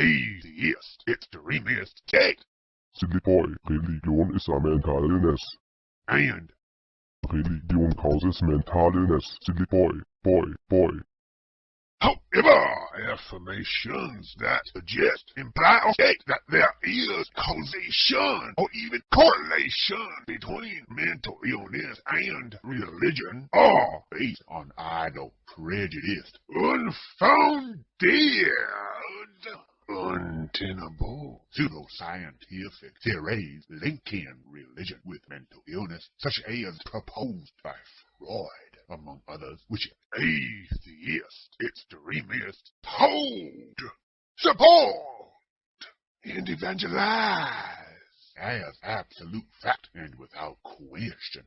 atheist extremist sect. Silly boy, religion is a mental illness. And Religion causes mental illness. Silly boy. however, affirmations that suggest, imply, or state that there is causation or even correlation between mental illness and religion are based on idle, prejudiced, unfounded, untenable pseudoscientific theories linking religion with mental illness, such as proposed by Freud, among others, which atheist extremists hold, support, and evangelize as absolute fact and without question.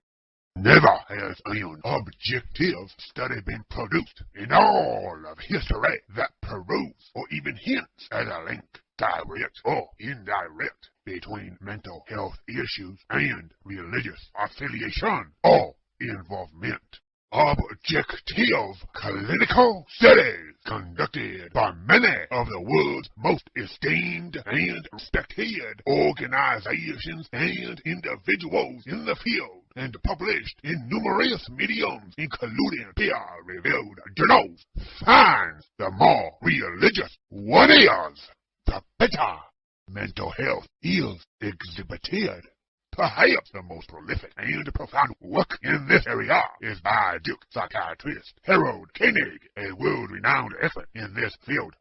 Never has an objective study been produced in all of history that proves or even hints at a link, direct or indirect, between mental health issues and religious affiliation or involvement. Objective clinical studies conducted by many of the world's most esteemed and respected organizations and individuals in the field, and published in numerous mediums, including peer-reviewed journals, finds the more religious one is, the better mental health is exhibited. Perhaps the most prolific and profound work in this area is by Duke psychiatrist Harold Koenig, a world-renowned expert in this field.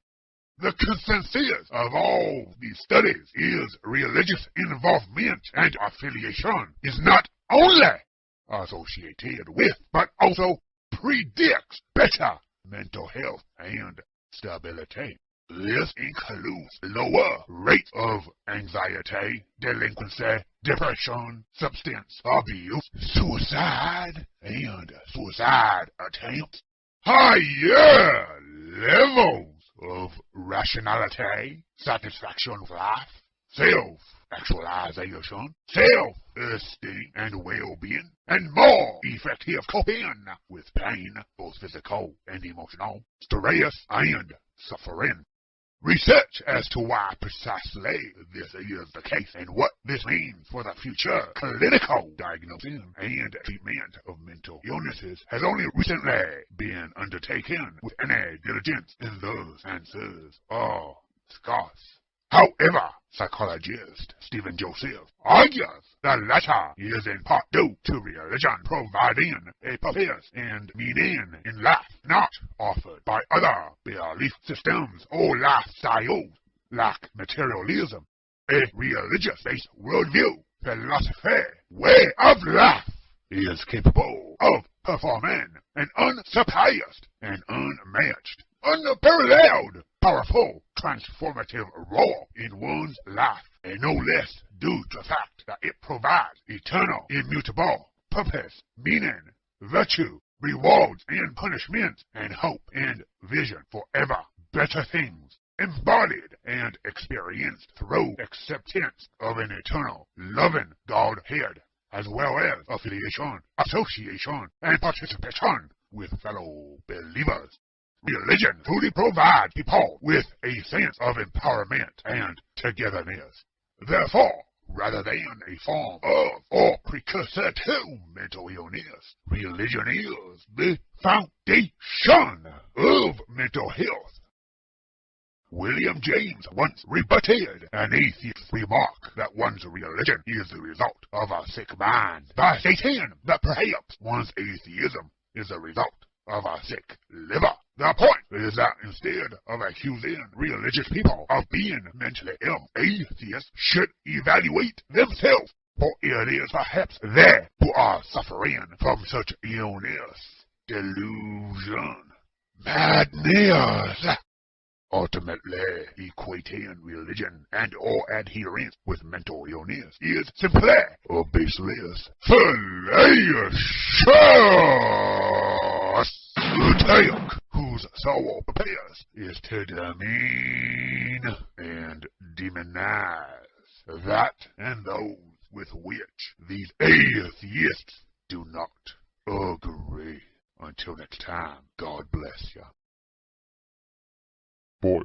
The consensus of all these studies is religious involvement and affiliation is not only associated with, but also predicts better mental health and stability. This includes lower rates of anxiety, delinquency, depression, substance abuse, suicide, and suicide attempts, higher levels of rationality, satisfaction with life, self-actualization, self-esteem and well-being, and more effective coping with pain, both physical and emotional, stress, and suffering. Research as to why precisely this is the case and what this means for the future clinical diagnosis and treatment of mental illnesses has only recently been undertaken with any diligence, and those answers are scarce. However, psychologist Stephen Joseph argues the latter is in part due to religion providing a purpose and meaning in life not offered by other belief systems or lifestyles, like materialism. A religious-based worldview, philosophy, way of life is capable of performing an unsurpassed and unmatched, unparalleled, powerful, transformative role in one's life, and no less due to the fact that it provides eternal, immutable purpose, meaning, virtue, rewards and punishments, and hope and vision for ever better things, embodied and experienced through acceptance of an eternal, loving Godhead, as well as affiliation, association, and participation with fellow believers. Religion truly provides people with a sense of empowerment and togetherness. Therefore, rather than a form of or precursor to mental illness, religion is the foundation of mental health. William James once rebutted an atheist's remark that one's religion is the result of a sick mind by stating that perhaps one's atheism is a result of a sick liver. The point is that instead of accusing religious people of being mentally ill, atheists should evaluate themselves, for it is perhaps they who are suffering from such illness, delusion, madness, ultimately equating religion and or adherence with mental illness is simply a baseless fallacious attack whose sole purpose is to demean and demonize that and those with which these atheists do not agree. Until next time, God bless you. Boy.